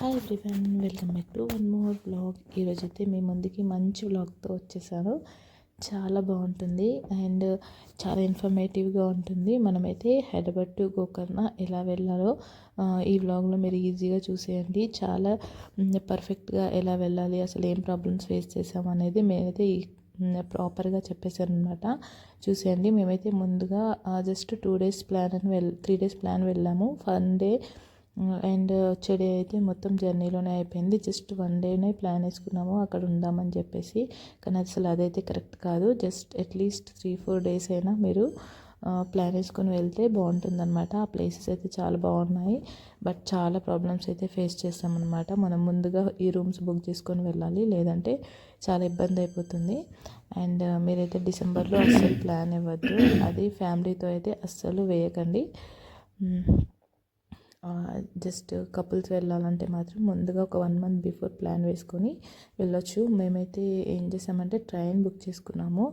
Hi everyone, welcome back to one more vlog. ఈరోజైతే మీ ముందుకి మంచి వ్లాగ్తో వచ్చేసాను. చాలా బాగుంటుంది అండ్ చాలా ఇన్ఫర్మేటివ్గా ఉంటుంది. మనమైతే హైదరాబాద్ టు గోకర్ణ ఎలా వెళ్ళాలో ఈ వ్లాగ్లో మీరు ఈజీగా చూసేయండి. చాలా పర్ఫెక్ట్గా ఎలా వెళ్ళాలి, అసలు ఏం ప్రాబ్లమ్స్ ఫేస్ చేసాం అనేది మేమైతే ప్రాపర్గా చెప్పేశాను అనమాట. చూసేయండి. మేమైతే ముందుగా just 2 days plan 3 days plan వెళ్ళాము. 1 day అండ్ వచ్చే డే అయితే మొత్తం జర్నీలోనే అయిపోయింది. జస్ట్ 1 dayనే ప్లాన్ వేసుకున్నాము అక్కడ ఉందామని చెప్పేసి. కానీ అసలు అదైతే కరెక్ట్ కాదు. జస్ట్ అట్లీస్ట్ 3-4 days అయినా మీరు ప్లాన్ వేసుకొని వెళ్తే బాగుంటుందన్నమాట. ఆ ప్లేసెస్ అయితే చాలా బాగున్నాయి, బట్ చాలా ప్రాబ్లమ్స్ అయితే ఫేస్ చేస్తామన్నమాట. మనం ముందుగా ఈ రూమ్స్ బుక్ చేసుకొని వెళ్ళాలి, లేదంటే చాలా ఇబ్బంది అయిపోతుంది. అండ్ మీరైతే డిసెంబర్లో అస్సలు ప్లాన్ ఇవ్వద్దు, అది ఫ్యామిలీతో అయితే అస్సలు వేయకండి. జస్ట్ కపుల్స్ వెళ్ళాలంటే మాత్రం ముందుగా ఒక 1 month బిఫోర్ ప్లాన్ వేసుకొని వెళ్ళొచ్చు. మేమైతే ఏం చేసామంటే ట్రైన్ బుక్ చేసుకున్నాము.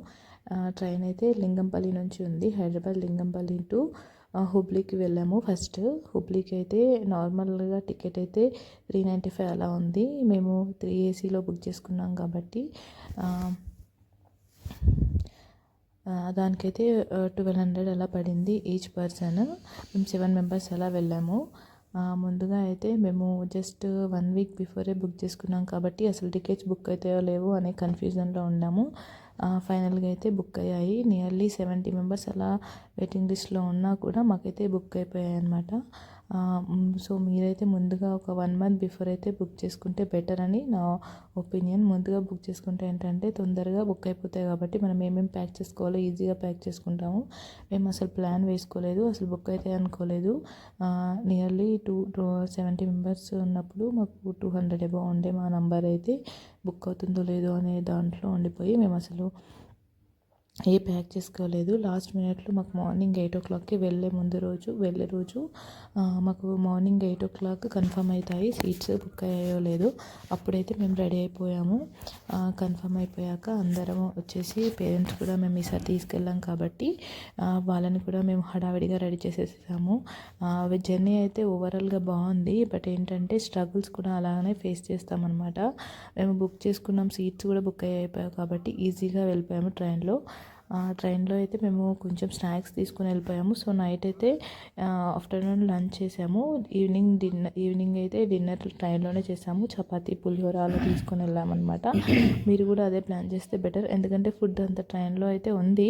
ట్రైన్ అయితే లింగంపల్లి నుంచి ఉంది. హైదరాబాద్ లింగంపల్లి టు హుబ్లీకి వెళ్ళాము. ఫస్ట్ హుబ్లీకి అయితే నార్మల్గా టికెట్ అయితే 395 అలా ఉంది. మేము 3 ACలో బుక్ చేసుకున్నాం కాబట్టి దానికైతే 1200 అలా పడింది ఈచ్ పర్సన్. మేము 7 members అలా వెళ్ళాము. ముందుగా అయితే మేము జస్ట్ 1 week బిఫోరే బుక్ చేసుకున్నాం కాబట్టి అసలు టికెట్స్ బుక్ అవుతాయో లేవో అనే కన్ఫ్యూజన్లో ఉన్నాము. ఫైనల్గా అయితే బుక్ అయ్యాయి. నియర్లీ 70 members అలా వెయిటింగ్ లిస్ట్లో ఉన్నా కూడా మాకైతే బుక్ అయిపోయాయి అన్నమాట. సో మీరైతే ముందుగా ఒక 1 month బిఫోర్ అయితే బుక్ చేసుకుంటే బెటర్ అని నా ఒపీనియన్. ముందుగా బుక్ చేసుకుంటే ఏంటంటే తొందరగా బుక్ అయిపోతాయి కాబట్టి మనం ఏమేమి ప్యాక్ చేసుకోవాలో ఈజీగా ప్యాక్ చేసుకుంటాము. మేము అసలు ప్లాన్ వేసుకోలేదు, అసలు బుక్ అయితే అనుకోలేదు. నియర్లీ 70 members ఉన్నప్పుడు మాకు 200 అబౌవ్ ఉండే మా నంబర్ అయితే బుక్ అవుతుందో లేదో అనే దాంట్లో ఉండిపోయి మేము అసలు ఏ ప్యాక్ చేసుకోలేదు. లాస్ట్ మినిట్లో మాకు మార్నింగ్ 8 o'clockకి వెళ్ళే రోజు మాకు మార్నింగ్ 8 o'clock కన్ఫర్మ్ అవుతాయి సీట్స్ బుక్ అయ్యాయో లేదో. అప్పుడైతే మేము రెడీ అయిపోయాము. కన్ఫర్మ్ అయిపోయాక అందరం వచ్చేసి పేరెంట్స్ కూడా మేము ఈసారి తీసుకెళ్ళాం కాబట్టి వాళ్ళని కూడా మేము హడావిడిగా రెడీ చేసేసాము. జర్నీ అయితే ఓవరాల్గా బాగుంది, బట్ ఏంటంటే స్ట్రగుల్స్ కూడా అలానే ఫేస్ చేస్తామన్నమాట. మేము బుక్ చేసుకున్నాం, సీట్స్ కూడా బుక్ అయిపోయాయి కాబట్టి ఈజీగా వెళ్ళిపోయాము ట్రైన్లో అయితే మేము కొంచెం స్నాక్స్ తీసుకుని వెళ్ళిపోయాము. సో నైట్ అయితే ఆఫ్టర్నూన్ లంచ్ చేసాము. ఈవినింగ్ అయితే డిన్నర్ ట్రైన్లోనే చేసాము. చపాతీ పులిహోర అలా తీసుకొని వెళ్ళామన్నమాట. మీరు కూడా అదే ప్లాన్ చేస్తే బెటర్, ఎందుకంటే ఫుడ్ అంత ట్రైన్లో అయితే ఉంది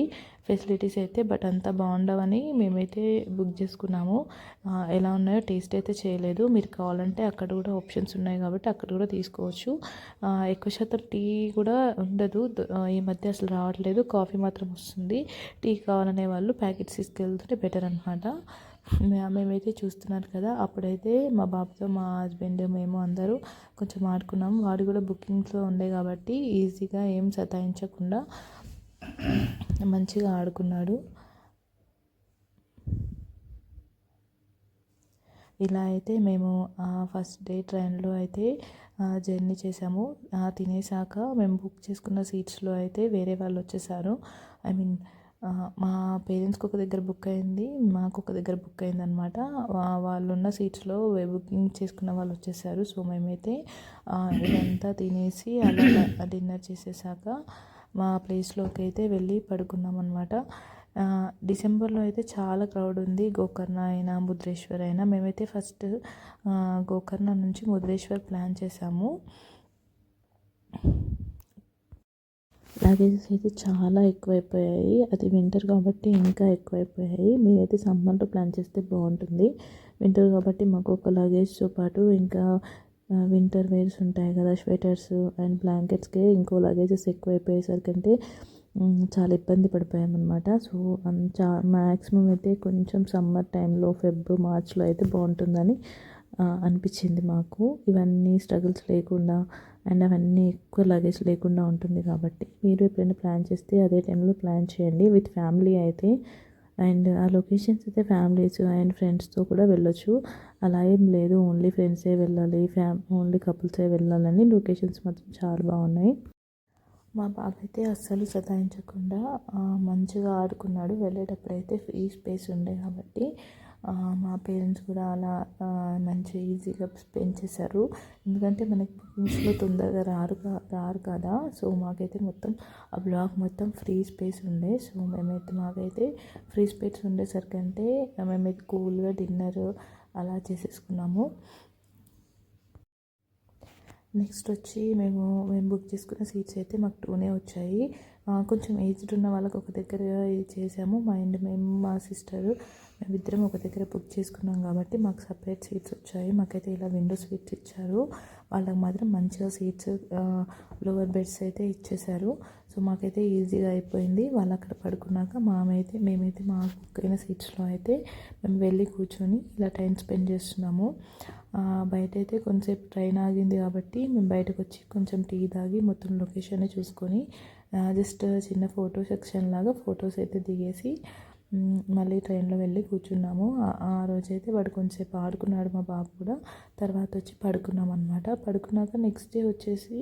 ఫెసిలిటీస్ అయితే, బట్ అంతా బాగుండవని మేమైతే బుక్ చేసుకున్నాము. ఎలా ఉన్నాయో టేస్ట్ అయితే చేయలేదు. మీరు కావాలంటే అక్కడ కూడా ఆప్షన్స్ ఉన్నాయి కాబట్టి అక్కడ కూడా తీసుకోవచ్చు. ఎక్కువ శాతం టీ కూడా ఉండదు ఈ మధ్య, అసలు రావట్లేదు. కాఫీ మాత్రం వస్తుంది. టీ కావాలనే వాళ్ళు ప్యాకెట్స్ తీసుకెళ్తుంటే బెటర్ అనమాట. మేమైతే చూస్తున్నారు కదా, అప్పుడైతే మా బాబుతో మా హస్బెండ్ మేము అందరూ కొంచెం ఆడుకున్నాము. వాడు కూడా బుకింగ్స్లో ఉండే కాబట్టి ఈజీగా ఏం సతాయించకుండా మంచిగా ఆడుకున్నాడు. ఇలా అయితే మేము ఫస్ట్ డే ట్రైన్లో అయితే జర్నీ చేసాము. తినేసాక మేము బుక్ చేసుకున్న సీట్స్లో అయితే వేరే వాళ్ళు వచ్చేసారు. మా పేరెంట్స్కి ఒక దగ్గర బుక్ అయింది, మాకు ఒక దగ్గర బుక్ అయింది అనమాట. వాళ్ళు ఉన్న సీట్స్లో బుకింగ్ చేసుకున్న వాళ్ళు వచ్చేసారు. సో మేమైతే ఇదంతా తినేసి అలా డిన్నర్ చేసేసాక మా ప్లేస్లోకి అయితే వెళ్ళి పడుకున్నాం అనమాట. డిసెంబర్లో అయితే చాలా క్రౌడ్ ఉంది. గోకర్ణ అయినా ముద్రేశ్వర్ అయినా. మేమైతే ఫస్ట్ గోకర్ణ నుంచి ముద్రేశ్వర్ ప్లాన్ చేసాము. లగేజెస్ అయితే చాలా ఎక్కువైపోయాయి. అది వింటర్ కాబట్టి ఇంకా ఎక్కువైపోయాయి. మీరైతే సమ్మర్లో ప్లాన్ చేస్తే బాగుంటుంది. వింటర్ కాబట్టి మాకు ఒక లగేజ్తో పాటు ఇంకా వింటర్ వేర్స్ ఉంటాయి కదా, స్వెటర్స్ అండ్ బ్లాంకెట్స్కి ఇంకో లగేజెస్ ఎక్కువైపోయేసరికి అంటే చాలా ఇబ్బంది పడిపోయామన్నమాట. సో మ్యాక్సిమం అయితే కొంచెం సమ్మర్ టైంలో మార్చ్లో అయితే బాగుంటుందని అనిపించింది మాకు. ఇవన్నీ స్ట్రగుల్స్ లేకుండా అండ్ అవన్నీ ఎక్కువ లగేజ్ లేకుండా ఉంటుంది కాబట్టి మీరు ఎప్పుడైనా ప్లాన్ చేస్తే అదే టైంలో ప్లాన్ చేయండి విత్ ఫ్యామిలీ అయితే. అండ్ ఆ లొకేషన్స్ అయితే ఫ్యామిలీస్ అండ్ ఫ్రెండ్స్తో కూడా వెళ్ళొచ్చు. అలా ఏం లేదు ఓన్లీ ఫ్రెండ్సే వెళ్ళాలి, ఓన్లీ కపుల్సే వెళ్ళాలని లొకేషన్స్ మాత్రం చాలా బాగున్నాయి. మా బాబు అయితే అస్సలు సతాయించకుండా మంచిగా ఆడుకున్నాడు. వెళ్ళేటప్పుడు అయితే ఫ్రీ స్పేస్ ఉండే కాబట్టి మా పేరెంట్స్ కూడా అలా మంచి ఈజీగా స్పెండ్ చేశారు. ఎందుకంటే మనకి బుకింగ్స్లో తొందరగా రారు కదా. సో మాకైతే మొత్తం ఆ బ్లాక్ మొత్తం ఫ్రీ స్పేస్ ఉండే. సో మాకైతే ఫ్రీ స్పేస్ ఉండేసరికి అంటే మేమైతే కూల్గా డిన్నర్ అలా చేసేసుకున్నాము. నెక్స్ట్ వచ్చి మేము బుక్ చేసుకున్న సీట్స్ అయితే మాకు 2నే వచ్చాయి. కొంచెం ఏజ్డ్ ఉన్న వాళ్ళకి ఒక దగ్గర చేసాము. మేము మా సిస్టర్ మేమిద్దరం ఒక దగ్గర బుక్ చేసుకున్నాం కాబట్టి మాకు సపరేట్ సీట్స్ వచ్చాయి. మాకైతే ఇలా విండో సీట్స్ ఇచ్చారు. వాళ్ళకి మాత్రం మంచిగా సీట్స్ లోవర్ బెడ్స్ అయితే ఇచ్చేసారు. సో మాకైతే ఈజీగా అయిపోయింది. వాళ్ళు అక్కడ పడుకున్నాక మేమైతే మా బుక్ అయిన సీట్స్లో అయితే మేము వెళ్ళి కూర్చొని ఇలా టైం స్పెండ్ చేస్తున్నాము. బయట అయితే కొంచెంసేపు ట్రైన్ ఆగింది కాబట్టి మేము బయటకు వచ్చి కొంచెం టీ తాగి మొత్తం లొకేషన్ చూసుకొని జస్ట్ చిన్న ఫోటో సెక్షన్ లాగా ఫొటోస్ అయితే దిగేసి మళ్ళీ ట్రైన్లో వెళ్ళి కూర్చున్నాము. ఆ రోజైతే వాడు కొంచెంసేపు ఆడుకున్నాడు మా బాబు కూడా. తర్వాత వచ్చి పడుకున్నాం అనమాట. పడుకున్నాక నెక్స్ట్ డే వచ్చేసి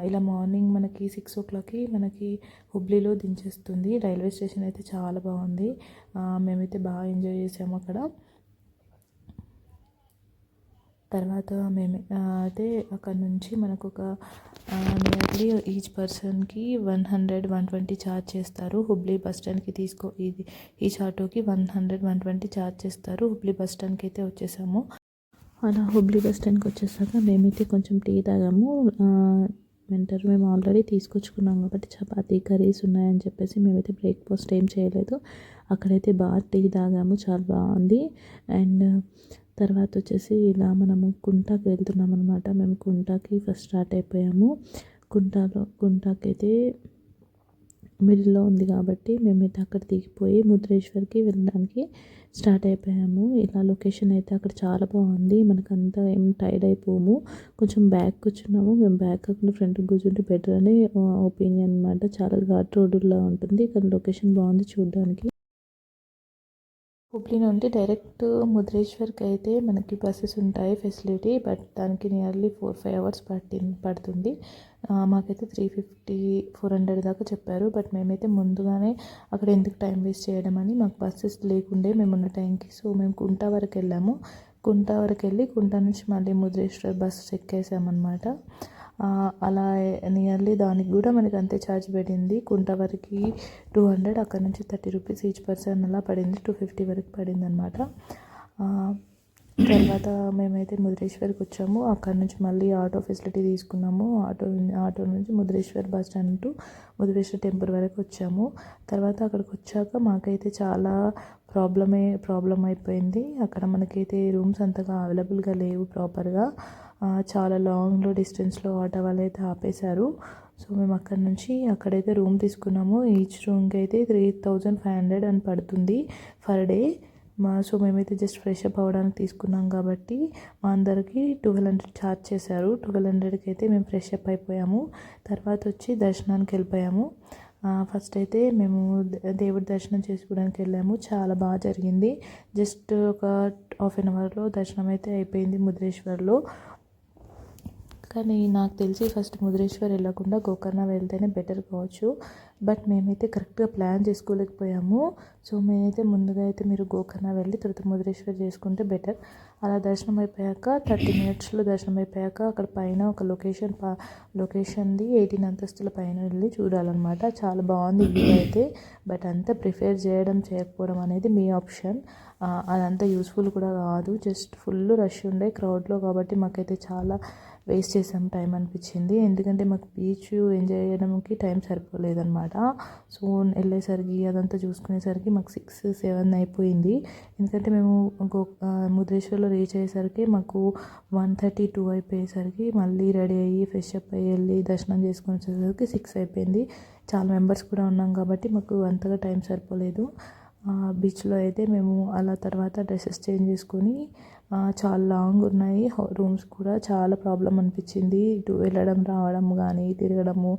ఇలా మార్నింగ్ మనకి 6 o'clockకి మనకి హుబ్లీలో దించేస్తుంది. రైల్వే స్టేషన్ అయితే చాలా బాగుంది. మేమైతే బాగా ఎంజాయ్ చేసాము అక్కడ. తర్వాత అయితే అక్కడ నుంచి మనకు ఒక నియర్లీ ఈచ్ పర్సన్కి 100-120 ఛార్జ్ చేస్తారు. హుబ్లీ బస్ స్టాండ్కి ఈచ్ ఆటోకి 100-120 ఛార్జ్ చేస్తారు. హుబ్లీ బస్ స్టాండ్కి అయితే వచ్చేసాము. అలా హుబ్లీ బస్ స్టాండ్కి వచ్చేసాక మేమైతే కొంచెం టీ తాగాము. మేము ఆల్రెడీ తీసుకొచ్చుకున్నాం కాబట్టి చపాతీ కర్రీస్ ఉన్నాయని చెప్పేసి మేమైతే బ్రేక్ఫాస్ట్ ఏం చేయలేదు. అక్కడైతే బాగా టీ తాగాము, చాలా బాగుంది. అండ్ తర్వాత వచ్చేసి ఇలా మనము కుంటాకి వెళ్తున్నాం అనమాట. మేము కుంటాకి ఫస్ట్ స్టార్ట్ అయిపోయాము. కుంటాకి అయితే మిడిల్లో ఉంది కాబట్టి మేమైతే అక్కడ దిగిపోయి ముద్రేశ్వర్కి వెళ్ళడానికి స్టార్ట్ అయిపోయాము. ఇలా లొకేషన్ అయితే అక్కడ చాలా బాగుంది. మనకంతా ఏం టైర్డ్ అయిపోము. కొంచెం బ్యాక్ కూర్చున్నాము. మేము బ్యాక్ కాకుండా ఫ్రంట్ కూర్చుంటే బెటర్ అని ఒపీనియన్ అనమాట. చాలా ఘాట్ రోడ్డులా ఉంటుంది కానీ లొకేషన్ బాగుంది చూడడానికి. హుబ్లీ నుండి డైరెక్ట్ ముద్రేశ్వర్కి అయితే మనకి బస్సెస్ ఉంటాయి ఫెసిలిటీ. బట్ దానికి నియర్లీ 4-5 hours పడుతుంది. మాకైతే 350-400 దాకా చెప్పారు. బట్ మేమైతే ముందుగానే అక్కడ ఎందుకు టైం వేస్ట్ చేయడం అని మాకు బస్సెస్ లేకుండే మేమున్న టైంకి. సో మేము కుంటా వరకు వెళ్ళాము. కుంటా వరకు వెళ్ళి కుంటా నుంచి మళ్ళీ ముద్రేశ్వర్ బస్సు ఎక్కేసామన్నమాట. అలా నియర్లీ దానికి కూడా మనకి అంతే ఛార్జ్ పడింది. కుంటా వరకు 200, అక్కడ నుంచి 30 rupees ఈచ్ పర్సన్ అలా పడింది. 250 వరకు పడింది అనమాట. తర్వాత మేమైతే ముద్రేశ్వర్కి వచ్చాము. అక్కడ నుంచి మళ్ళీ ఆటో ఫెసిలిటీ తీసుకున్నాము. ఆటో నుంచి ముద్రేశ్వర్ బస్ స్టాండ్ టు ముద్రేశ్వర్ టెంపుల్ వరకు వచ్చాము. తర్వాత అక్కడికి వచ్చాక మాకైతే చాలా ప్రాబ్లం అయిపోయింది. అక్కడ మనకైతే రూమ్స్ అంతగా అవైలబుల్గా లేవు ప్రాపర్గా. చాలా లాంగ్లో డిస్టెన్స్లో ఆటో వాళ్ళు అయితే ఆపేశారు. సో మేము అక్కడైతే రూమ్ తీసుకున్నాము. ఈచ్ రూమ్కి అయితే 3,500 అని పడుతుంది పర్ డే. సో మేమైతే జస్ట్ ఫ్రెష్ అప్ అవ్వడానికి తీసుకున్నాం కాబట్టి మా అందరికి 1,200 ఛార్జ్ చేశారు. 1,200కి అయితే మేము ఫ్రెష్ అప్ అయిపోయాము. తర్వాత వచ్చి దర్శనానికి వెళ్ళిపోయాము. ఫస్ట్ అయితే మేము దేవుడి దర్శనం చేసుకోవడానికి వెళ్ళాము. చాలా బాగా జరిగింది. జస్ట్ ఒక 1/2 hourలో దర్శనం అయితే అయిపోయింది ముద్రేశ్వర్లో. కానీ నాకు తెలిసి ఫస్ట్ ముద్రేశ్వర్ వెళ్ళకుండా గోకర్ణ వెళ్తేనే బెటర్ కావచ్చు. బట్ మేమైతే కరెక్ట్గా ప్లాన్ చేసుకోలేకపోయాము. సో మేమైతే ముందుగా అయితే మీరు గోకర్ణ వెళ్ళి తర్వాత ముద్రేశ్వర్ చేసుకుంటే బెటర్. అలా దర్శనం అయిపోయాక 30 minutesలో దర్శనం అయిపోయాక అక్కడ పైన ఒక లొకేషన్ది 18 అంతస్తుల పైన వెళ్ళి చూడాలన్నమాట. చాలా బాగుంది వ్యూ అయితే. బట్ అంతా ప్రిఫేర్ చేయకపోవడం అనేది మీ ఆప్షన్. అదంతా యూస్ఫుల్ కూడా కాదు. జస్ట్ ఫుల్ రష్ ఉండే క్రౌడ్లో కాబట్టి మాకైతే చాలా వేస్ట్ చేసాం టైం అనిపించింది. ఎందుకంటే మాకు బీచ్ ఎంజాయ్ చేయడానికి టైం సరిపోలేదన్నమాట. సో వెళ్ళేసరికి అదంతా చూసుకునేసరికి మాకు 6-7 అయిపోయింది. ఎందుకంటే మేము ముద్రేశ్వర్లో రీచ్ అయ్యేసరికి మాకు 1:30-2 అయిపోయేసరికి మళ్ళీ రెడీ అయ్యి ఫ్రెష్ అప్ అయ్యి వెళ్ళి దర్శనం చేసుకొని వచ్చేసరికి 6 అయిపోయింది. చాలా మెంబర్స్ కూడా ఉన్నాం కాబట్టి మాకు అంతగా టైం సరిపోలేదు. బీచ్లో అయితే మేము అలా తర్వాత డ్రెస్సెస్ చేంజ్ చేసుకొని చాలా లాంగ్ ఉన్నాయి రూమ్స్ కూడా. చాలా ప్రాబ్లం అనిపించింది ఇటు వెళ్ళడం రావడం కానీ తిరగడము.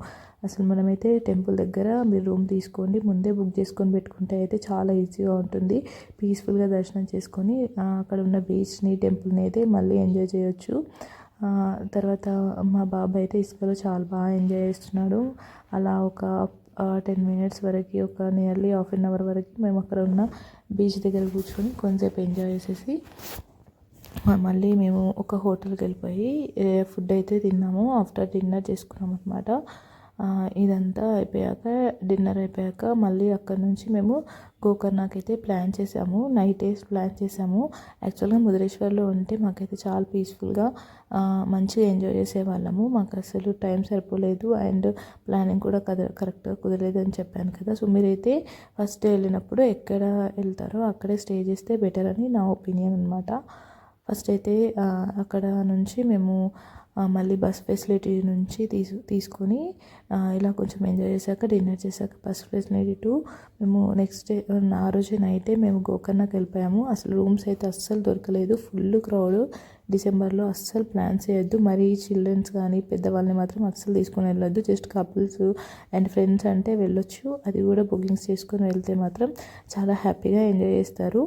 అసలు మనమైతే టెంపుల్ దగ్గర మీరు రూమ్ తీసుకోండి, ముందే బుక్ చేసుకొని పెట్టుకుంటే అయితే చాలా ఈజీగా ఉంటుంది. పీస్ఫుల్గా దర్శనం చేసుకొని అక్కడ ఉన్న బీచ్ని టెంపుల్ని అయితే మళ్ళీ ఎంజాయ్ చేయొచ్చు. తర్వాత మా బాబాయ్ అయితే ఇసుకలో చాలా బాగా ఎంజాయ్ చేస్తున్నాడు. అలా ఒక 10 మినిట్స్ వరకు, ఒక నియర్లీ హాఫ్ అన్ అవర్ వరకు మేము అక్కడ ఉన్న బీచ్ దగ్గర కూర్చొని కొంచెంసేపు ఎంజాయ్ చేసేసి మళ్ళీ మేము ఒక హోటల్కి వెళ్ళిపోయి ఫుడ్ అయితే తిన్నాము. ఆఫ్టర్ డిన్నర్ చేసుకున్నాం అనమాట. ఇదంతా అయిపోయాక, డిన్నర్ అయిపోయాక మళ్ళీ అక్కడ నుంచి మేము గోకర్ణకి అయితే ప్లాన్ చేసాము. నైట్ ప్లాన్ చేసాము. యాక్చువల్గా మురుడేశ్వర్లో ఉంటే మాకైతే చాలా పీస్ఫుల్గా మంచిగా ఎంజాయ్ చేసేవాళ్ళము. మాకు అసలు టైం సరిపోలేదు అండ్ ప్లానింగ్ కూడా కరెక్ట్గా కుదరలేదు అని చెప్పాను కదా. సో మీరైతే ఫస్ట్ డే వెళ్ళినప్పుడు ఎక్కడ వెళ్తారో అక్కడే స్టే చేస్తే బెటర్ అని నా ఒపీనియన్ అనమాట. ఫస్ట్ అయితే అక్కడ నుంచి మేము మళ్ళీ బస్ ఫెసిలిటీ నుంచి తీసుకొని ఇలా కొంచెం ఎంజాయ్ చేశాక, డిన్నర్ చేశాక బస్ ఫెసిలిటీ టు మేము నెక్స్ట్ డే ఆ రోజు నైటే మేము గోకర్ణకి వెళ్ళిపోయాము. అసలు రూమ్స్ అయితే అస్సలు దొరకలేదు, ఫుల్ క్రౌడ్. డిసెంబర్లో అస్సలు ప్లాన్ చేయొద్దు. మరీ చిల్డ్రన్స్ కానీ పెద్దవాళ్ళని మాత్రం అస్సలు తీసుకొని వెళ్ళొద్దు. జస్ట్ కపుల్స్ అండ్ ఫ్రెండ్స్ అంటే వెళ్ళొచ్చు. అది కూడా బుకింగ్స్ చేసుకొని వెళ్తే మాత్రం చాలా హ్యాపీగా ఎంజాయ్ చేస్తారు.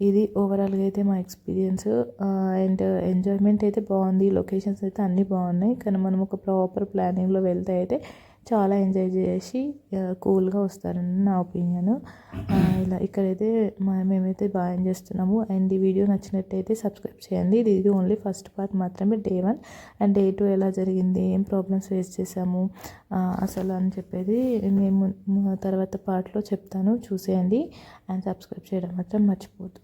ఇది ఓవరాల్గా అయితే మా ఎక్స్పీరియన్స్. అండ్ ఎంజాయ్మెంట్ అయితే బాగుంది, లొకేషన్స్ అయితే అన్నీ బాగున్నాయి. కానీ మనం ఒక ప్రాపర్ ప్లానింగ్లో వెళ్తే అయితే చాలా ఎంజాయ్ చేసి కూల్గా వస్తారని నా ఒపీనియన్. ఇలా ఇక్కడైతే మేమైతే బాగా ఎంజాయ్ చేస్తున్నాము. అండ్ ఈ వీడియో నచ్చినట్టయితే సబ్స్క్రైబ్ చేయండి. ఇది ఓన్లీ ఫస్ట్ పార్ట్ మాత్రమే, Day 1 అండ్ Day 2 ఎలా జరిగింది, ఏం ప్రాబ్లమ్స్ ఫేస్ చేసాము అసలు అని చెప్పేది మేము తర్వాత పార్ట్లో చెప్తాను. చూసేయండి అండ్ సబ్స్క్రైబ్ చేయడం మాత్రం మర్చిపోవద్దు.